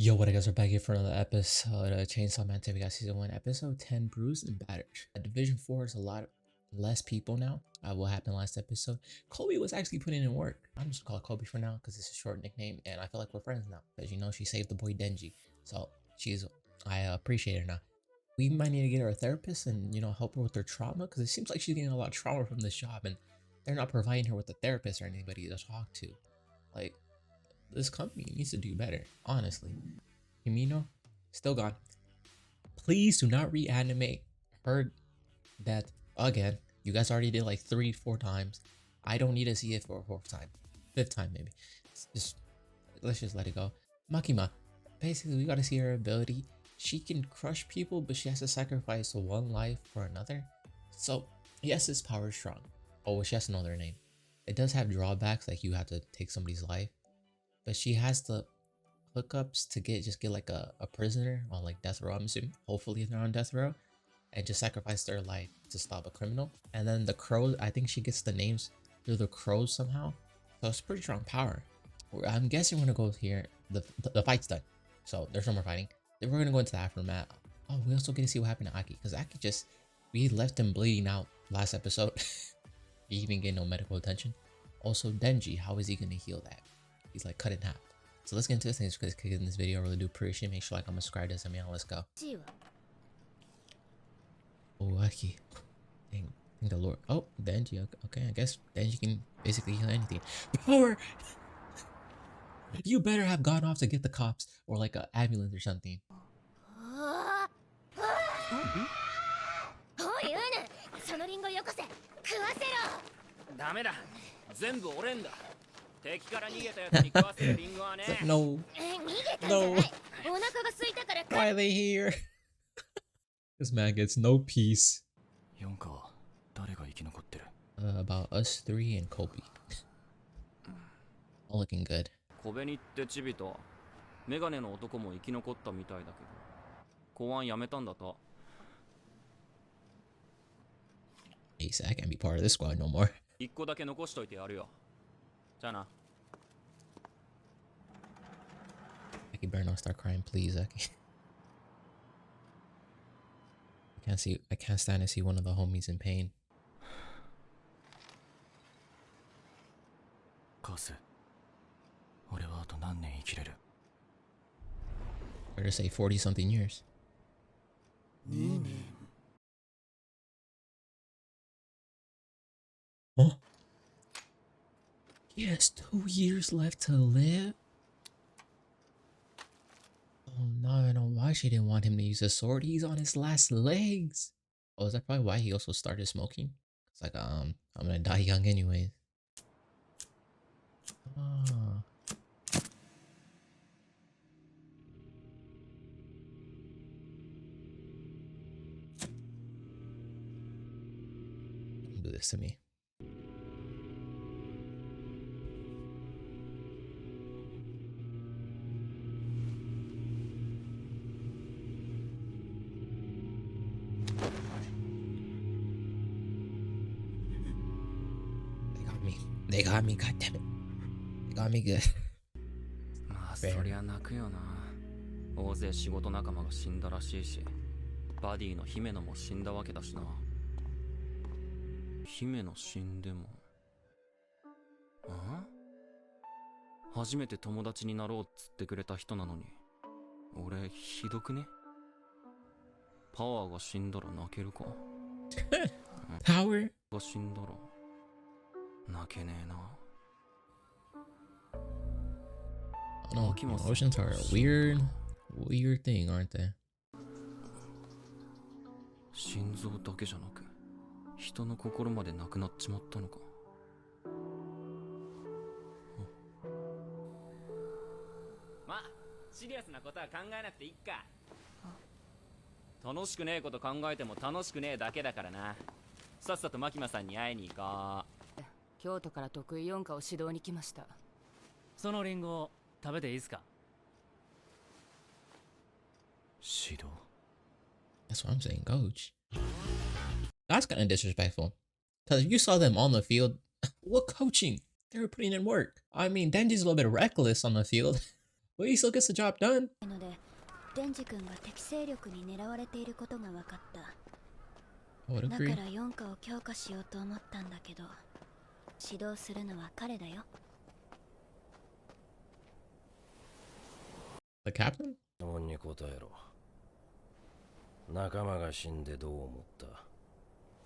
Yo, what I guys are back here for another episode of Chainsaw Man. Today we got season 1, episode 10, Bruised and Battered. At Division 4 is a lot less people now. What happened last episode? Kobe was actually putting in work. I'm just gonna call Kobe for now because it's a short nickname, and I feel like we're friends now. Because you know she saved the boy Denji, so I appreciate her now. We might need to get her a therapist and help her with her trauma because it seems like she's getting a lot of trauma from this job, and they're not providing her with a therapist or anybody to talk to. Like, this company needs to do better, honestly. Himino, still gone. Please do not reanimate her death again. You guys already did like 3-4 times. I don't need to see it for a 4th time. 5th time maybe. Let's just let it go. Makima, basically we gotta see her ability. She can crush people, but she has to sacrifice one life for another. So yes, this power is strong. Oh, well, she has to know their name. It does have drawbacks, like you have to take somebody's life. But she has the hookups to get like a prisoner on like death row, I'm assuming. Hopefully they're on death row. And just sacrifice their life to stop a criminal. And then the crows, I think she gets the names through the crows somehow. So it's pretty strong power. I'm guessing we're gonna go here. The fight's done. So there's no more fighting. Then we're gonna go into the aftermath. Oh, we also get to see what happened to Aki. Because Aki we left him bleeding out last episode. He even get no medical attention. Also Denji, how is he gonna heal that? He's like cut in half. So let's get into this. Thanks for clicking this video. I really do appreciate it. Make sure like, comment, subscribe to this. Let's go. Oh, Aki. Dang, thank the Lord. Oh, Denji. Okay, I guess Denji can basically heal anything. Power! You better have gone off to get the cops or like an ambulance or something. ダメだ。全部俺んだ。敵から逃げたやつに食わせるリンゴはね。No. No. Why are they here? This man gets no peace. About us 3 and Kobe. All looking good. 小紅ってチビとメガネの男も生き残ったみたいだけど、公安辞めたんだと。He said I can't be part of this squad no more. 一個だけ残しといてやるよ。じゃあな。Aki better not start crying, please, Aki. I can't stand to see one of the homies in pain. Better say 40-something years. Huh? He has 2 years left to live? Oh no, I know why she didn't want him to use a sword. He's on his last legs. Oh, is that probably why he also started smoking? It's like, I'm gonna die young anyways. Ah. Don't do this to me. They got me, goddammit. They got me good. まあそりゃ泣くよな。大勢仕事仲間が死んだらしいし、バディの姫野も死んだわけだしな。姫野死んでも。初めて友達になろうっつってくれた人なのに、俺ひどくね？パワーが死んだら泣けるか？ Power? が死んだら。泣けねえな。No, emotions are a weird thing, aren't they? 心臓だけじゃなく、人の心までなくなっちまったのか。まあ、シリアスなことは考えなくていいか。楽しくねえこと考えても楽しくねえだけだからな。さっさとマキマさんに会いに行こう。京都から得意4課を指導に来ました。そのリンゴ食べていいですか？指導？ That's what I'm saying, coach. That's kind of disrespectful. Because you saw them on the field. What coaching? They were putting in work. I mean, Denji's a little bit reckless on the field. But he still gets the job done. のでデンジ君が敵勢力に狙われていることが分かった。 I would だか agree. ら4課を強化しようと思ったんだけど、指導するのは彼だよ。 The captain? 質問に答えろ。仲間が死んでどう思った？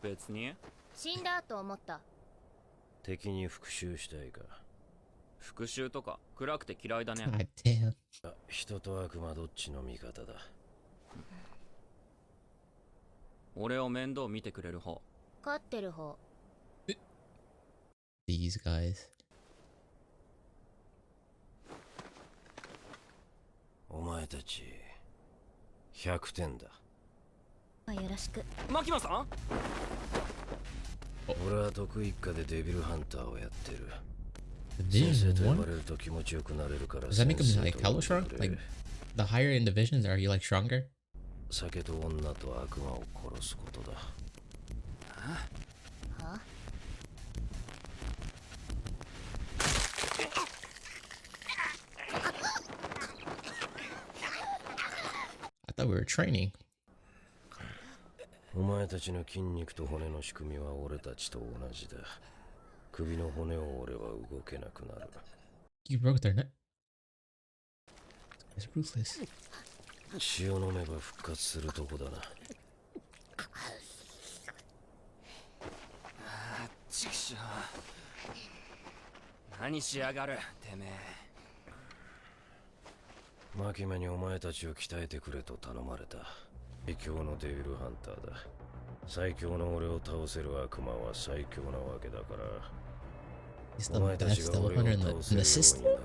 別に死んだと思った。敵に復讐したいか？復讐とか暗くて嫌いだね。 God damn. 人と悪魔どっちの味方だ？俺を面倒見てくれる方。勝ってる方。 These guys. お前たち100点だ。よろしく。牧野さん？俺は得意一家でデビルハンターをやってる。 Division 先生と呼 1? ばれると気持ちよくなれるから。 Does that make him 先 like 生と hella 呼ん strong? でくれ。 Like the higher in divisions, are you like stronger? 酒と女と悪魔を殺すことだ。は？ I thought we were training. お前たちの筋肉と骨の仕組みは俺たちと同じだ。首の骨を折れば動けなくなる。 You broke their neck. It's ruthless. 血を飲めば復活するとこだな。ちくしょう。何しやがるてめえ。マキマにお前たちを鍛えてくれと頼まれた。最強のデビルハンターだ。最強の俺を倒せる悪魔は最強なわけだから。 He's お the 前たち best が double 俺 hunter を in 倒 the せるよう system? になる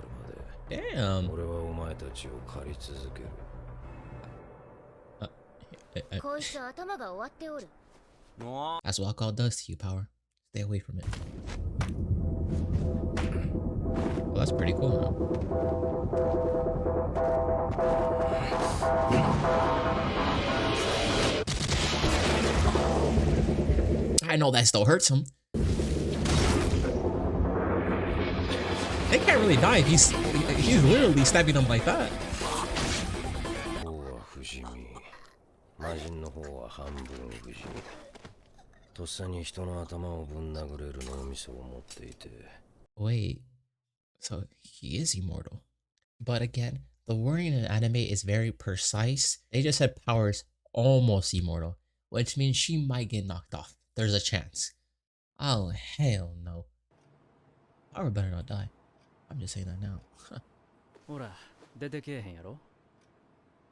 まで。 Damn. 俺はお前たちを狩り続ける。こいつ頭が終わっておる。も That's what alcohol does to you, Power. Stay away from it. Well, that's pretty cool, huh? I know that still hurts him. They can't really die if he's literally stabbing them like that. 方は不死身。魔人の方は半分不死身。とっさに人の頭をぶん殴れる脳みそを持っていて。 Wait, so he is immortal. But again, the wording in anime is very precise. They just said Power's almost immortal, which means she might get knocked off. There's a chance. Oh, hell no. Power better not die. I'm just saying that now. ほら出てけえへんやろ。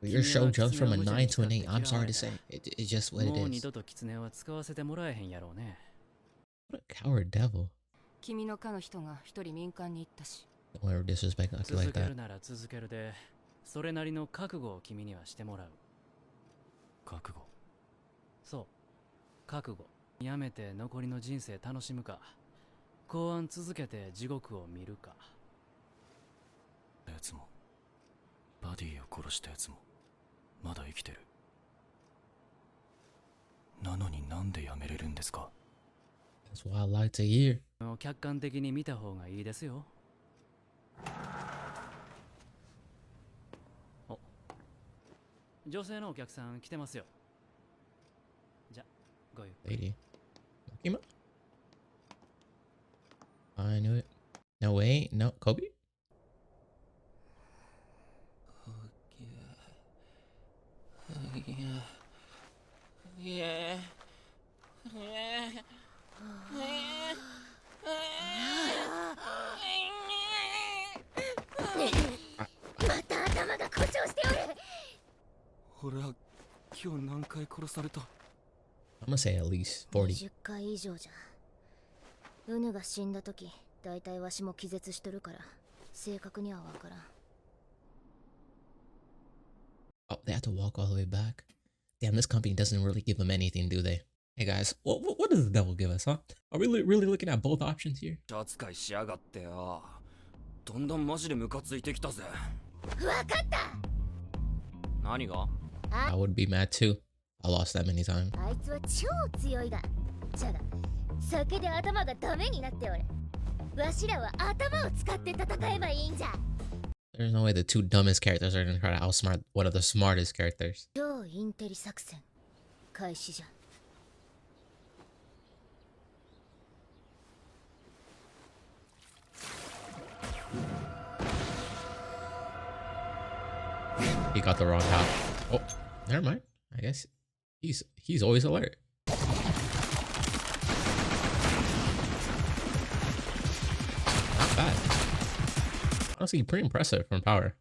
Your show jumps from a 9 to an 8. I'm sorry to say. It's just what it もう二 is. 度と狐は使わせてもらえへんやろうね。 What a coward devil. 君の課の人が一人民間に行ったし。 Don't ever disrespect us 続 like け that. るなら続けるで、それなりの覚悟を君にはしてもらう。覚悟。そう、覚悟。やめて残りの人生楽しむか、公安続けて地獄を見るか。やつもバディを殺したやつもまだ生きてる。なのになんでやめれるんですか？ That's what I like to hear. 客観的に見た方がいいですよ。お、女性のお客さん来てますよ。じゃ、ごゆっくり。 Lady. Makima? I knew it. No, wait. No. Kobe? Yeah. また頭が故障しておる。俺は今日何回殺された？ I'm gonna say at least 40. 20回以上じゃ。ウヌが死んだ時、だいたいわしも気絶しとるから、正確にはわからん。 Oh, they have to walk all the way back. Damn, this company doesn't really give them anything, do they? Hey guys, what does the devil give us, huh? Are we really looking at both options here? 扱いしやがってよ。どんどんマジでムカついてきたぜ。わかった。何が？ I would be mad too. I lost that many times. あいつは超強いが。じゃが、酒で頭がダメになっておる。わしらは頭を使って戦えばいいんじゃ。There's no way the two dumbest characters are gonna try to outsmart one of the smartest characters. 超インテリ作戦開始じゃ。 He got the wrong hat. Oh, never mind. I guess he's always alert. Not bad. Honestly, pretty impressive from power.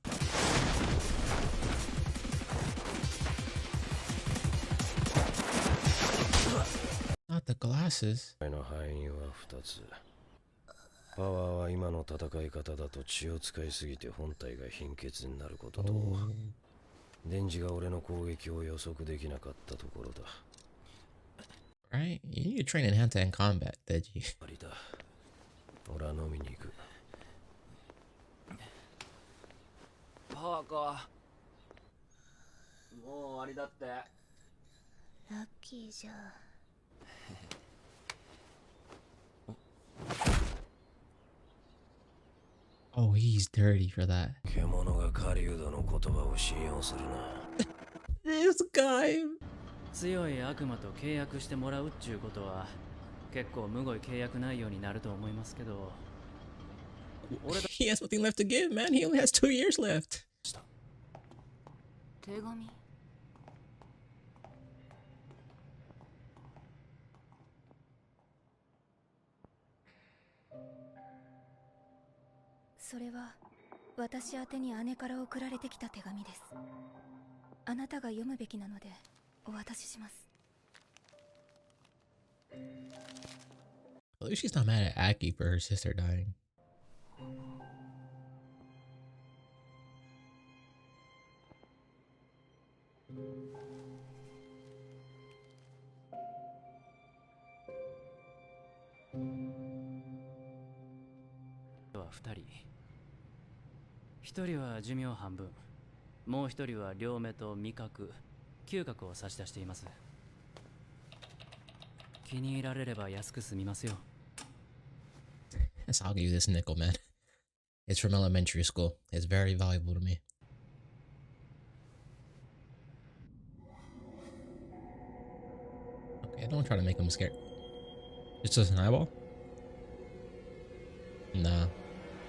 Not the glasses. の範囲は2つ。パワーは今の戦い方だと血を使いすぎて本体が貧血になることと、電磁が俺の攻撃を予測できなかったところだ。Right? You need to train in hand-to-hand combat, Deji. ありだ。俺は飲みに行く。パワーか。もう終わりだって。ラッキーじゃ。 Oh, he's dirty for that. 獣が狩人の言葉を信用するな。This guy. 強い悪魔と契約してもらうっちゅうことは結構むごい契約内容になると思いますけど。He has nothing left to give, man. He only has 2 years left. 手紙。それは私宛てに姉から送られてきた手紙です。あなたが読むべきなのでお渡しします。 At least she's not mad at Aki for her sister dying.は2人。1人は寿命半分、もう1人は両目と味覚、嗅覚を差し出しています。気に入られれば安く済みますよ。 Yes, I'll give you this nickel, man. It's from elementary school. It's very valuable to me. Okay, don't try to make him scared. It's just an eyeball? Nah.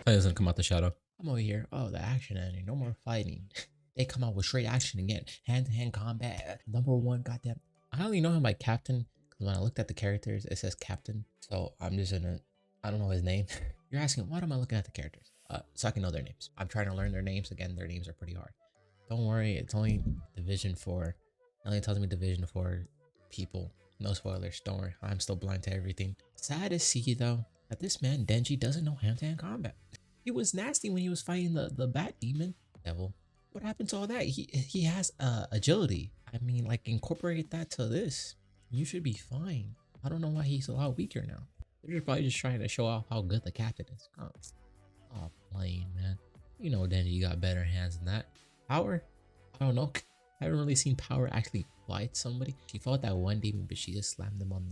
It doesn't come out the shadow. I'm over here. Oh, the action ending. No more fighting. They come out with straight action again. Hand-to-hand combat. #1 goddamn. I only know him by Captain. Because when I looked at the characters, it says Captain. So I'm just gonna... I don't know his name. You're asking, what am I looking at the characters? So I can know their names. I'm trying to learn their names. Again, their names are pretty hard. Don't worry. It's only Division 4. It only tells me Division 4 people. No spoilers. Don't worry. I'm still blind to everything. Sad to see, though, that this man, Denji, doesn't know hand-to-hand combat. He was nasty when he was fighting the bat demon devil. What happened to all that? He has agility. I mean, like, incorporate that to this. You should be fine. I don't know why he's a lot weaker now. They're probably just trying to show off how good the captain is. Oh, plain, man. You know Denji got better hands than that. Power? I don't know. I haven't really seen Power actually fight somebody. She fought that one demon, but she just slammed him on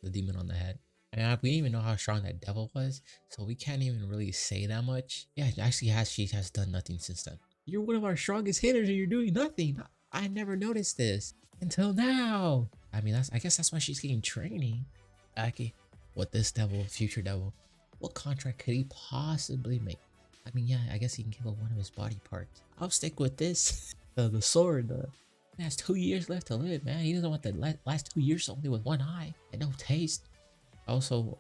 the demon on the head. And we didn't even know how strong that devil was, so we can't even really say that much. Yeah, actually she has done nothing since then. You're one of our strongest hitters and you're doing nothing. I never noticed this until now. I mean, I guess that's why she's getting training. Aki, what this devil, future devil, what contract could he possibly make? I mean, yeah, I guess he can give up one of his body parts. I'll stick with this. The sword, he has 2 years left to live, man. He doesn't want the last 2 years only with one eye and no taste. Also,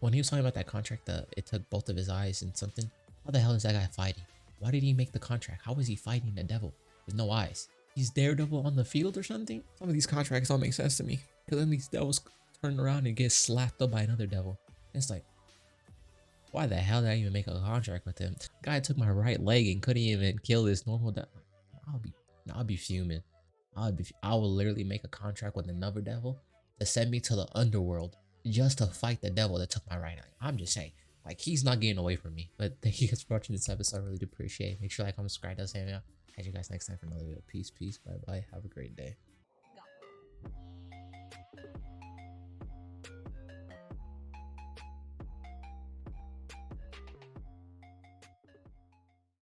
when he was talking about that contract, it took both of his eyes and something. How the hell is that guy fighting? Why did he make the contract? How is he fighting the devil with no eyes? He's Daredevil on the field or something? Some of these contracts don't make sense to me. Because then these devils turn around and get slapped up by another devil. And it's like, why the hell did I even make a contract with him? Guy took my right leg and couldn't even kill this normal devil. I'll be fuming. I will literally make a contract with another devil to send me to the underworld just to fight the devil that took my right eye. I'm just saying, like, he's not getting away from me. But thank you guys for watching this episode. I really do appreciate it. Make sure to like, comment, subscribe, does hang out. Catch you guys next time for another video. Peace, bye bye. Have a great day.